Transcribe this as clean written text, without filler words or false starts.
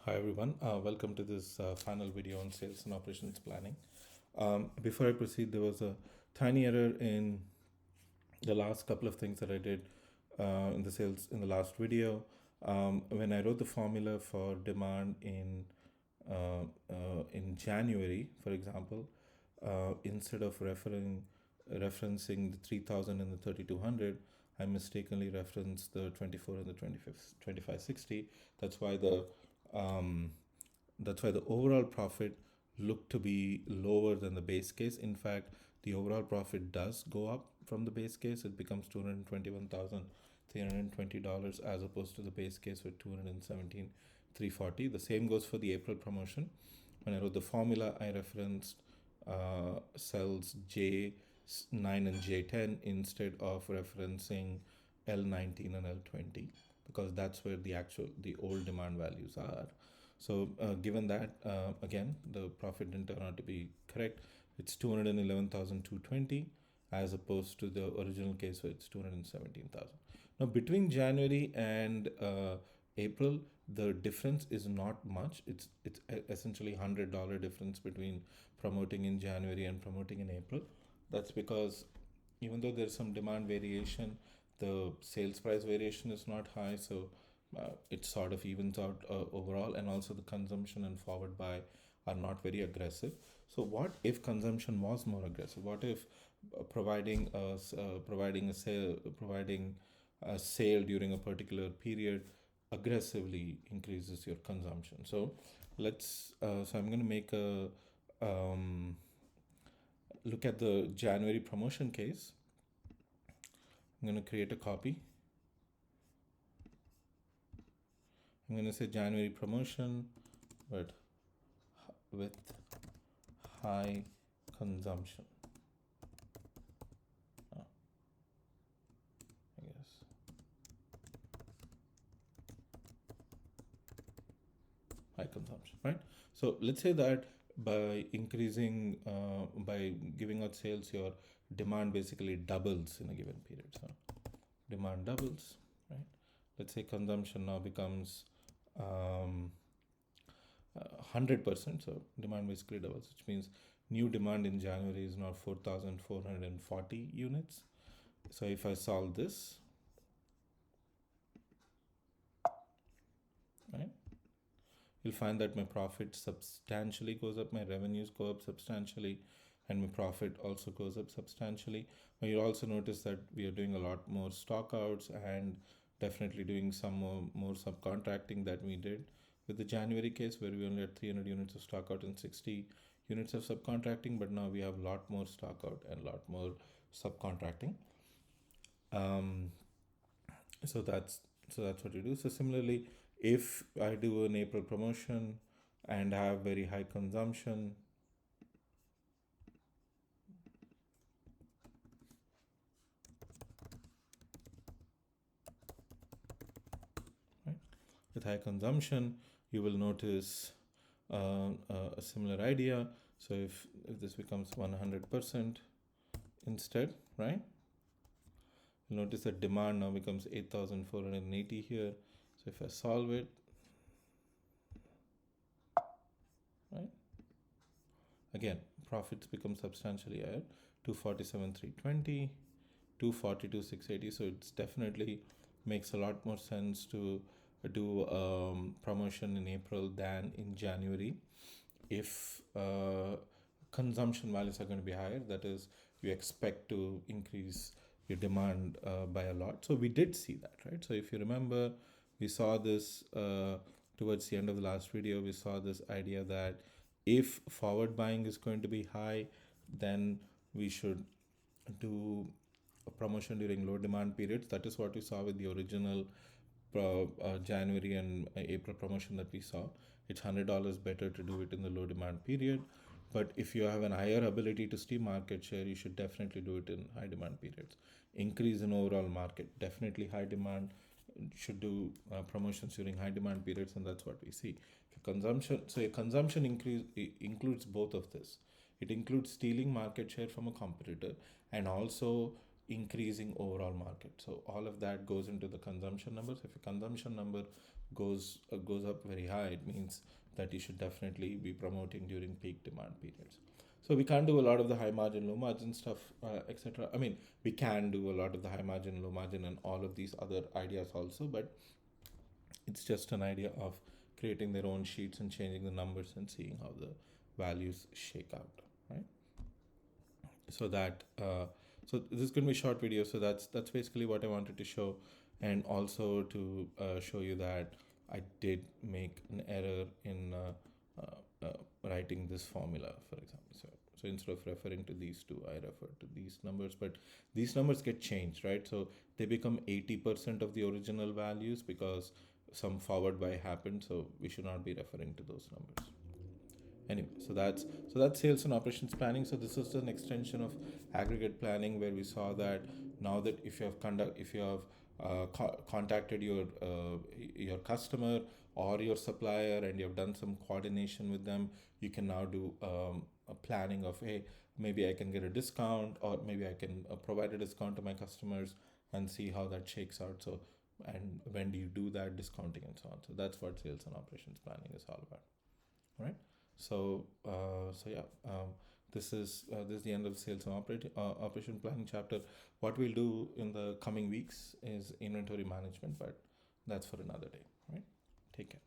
Hi everyone, welcome to this final video on sales and operations planning. Before I proceed, there was a tiny error in the last couple of things that I did in the sales in the last video. When I wrote the formula for demand in January, for example, instead of referencing the 3000 and the 3200, I mistakenly referenced the 24 and the 2560. That's why the overall profit looked to be lower than the base case. In fact, the overall profit does go up from the base case. It becomes $221,320 as opposed to the base case with $217,340. The same goes for the April promotion. When I wrote the formula, I referenced cells J9 and J10 instead of referencing L19 and L20 because that's where the old demand values are. So given that, again, the profit didn't turn out to be correct. It's 211,220 as opposed to the original case where it's 217,000. Now between January and April, the difference is not much. It's essentially $100 difference between promoting in January and promoting in April. That's because even though there's some demand variation, the sales price variation is not high, so it sort of evens out overall, and also the consumption and forward buy are not very aggressive. So what if consumption was more aggressive? What if providing a sale during a particular period aggressively increases your consumption? So I'm going to make a look at the January promotion case. I'm going to create a copy. I'm going to say January promotion, but with high consumption. I guess. High consumption, right? So let's say that by giving out sales, your demand basically doubles in a given period. So demand doubles, right? Let's say consumption now becomes 100%. So demand basically doubles, which means new demand in January is now 4,440 units. So if I solve this, right, you'll find that my profit substantially goes up, my revenues go up substantially, and my profit also goes up substantially. Now you'll also notice that we are doing a lot more stock outs and definitely doing some more subcontracting that we did with the January case, where we only had 300 units of stock out and 60 units of subcontracting, but now we have a lot more stock out and a lot more subcontracting. So that's what you do. So similarly, if I do an April promotion and have very high consumption, right? With high consumption, you will notice a similar idea. So if this becomes 100% instead, right? You'll notice that demand now becomes 8,480 here. So if I solve it, right? Again, profits become substantially higher, 247,320, 242,680. So it's definitely makes a lot more sense to do promotion in April than in January if consumption values are going to be higher. That is, you expect to increase your demand by a lot. So we did see that, right? So if you remember, we saw this towards the end of the last video. We saw this idea that if forward buying is going to be high, then we should do a promotion during low demand periods. That is what we saw with the original January and April promotion that we saw. It's $100 better to do it in the low demand period. But if you have an higher ability to steal market share, you should definitely do it in high demand periods. Increase in overall market, definitely high demand, should do promotions during high demand periods, and that's what we see. Your consumption increase includes both of this. It includes stealing market share from a competitor and also increasing overall market. So all of that goes into the consumption numbers. If your consumption number goes up very high, it means that you should definitely be promoting during peak demand periods. So we can't do a lot of the high margin, low margin stuff, etc. I mean, we can do a lot of the high margin, low margin, and all of these other ideas also, but it's just an idea of creating their own sheets and changing the numbers and seeing how the values shake out, right? So that so this is going to be a short video, so that's basically what I wanted to show, and also to show you that I did make an error in writing this formula, for example. So instead of referring to these two, I refer to these numbers, but these numbers get changed, right? So they become 80% of the original values because some forward buy happened, so we should not be referring to those numbers. Anyway, so that's sales and operations planning. So this is an extension of aggregate planning, where we saw that now that if you have contacted your customer or your supplier, and you have done some coordination with them, you can now do a planning of, hey, maybe I can get a discount, or maybe I can provide a discount to my customers, and see how that shakes out. So, and when do you do that discounting and so on. So that's what sales and operations planning is all about, right? So yeah, this is the end of the sales and operation planning chapter. What we'll do in the coming weeks is inventory management, but that's for another day, right? Take care.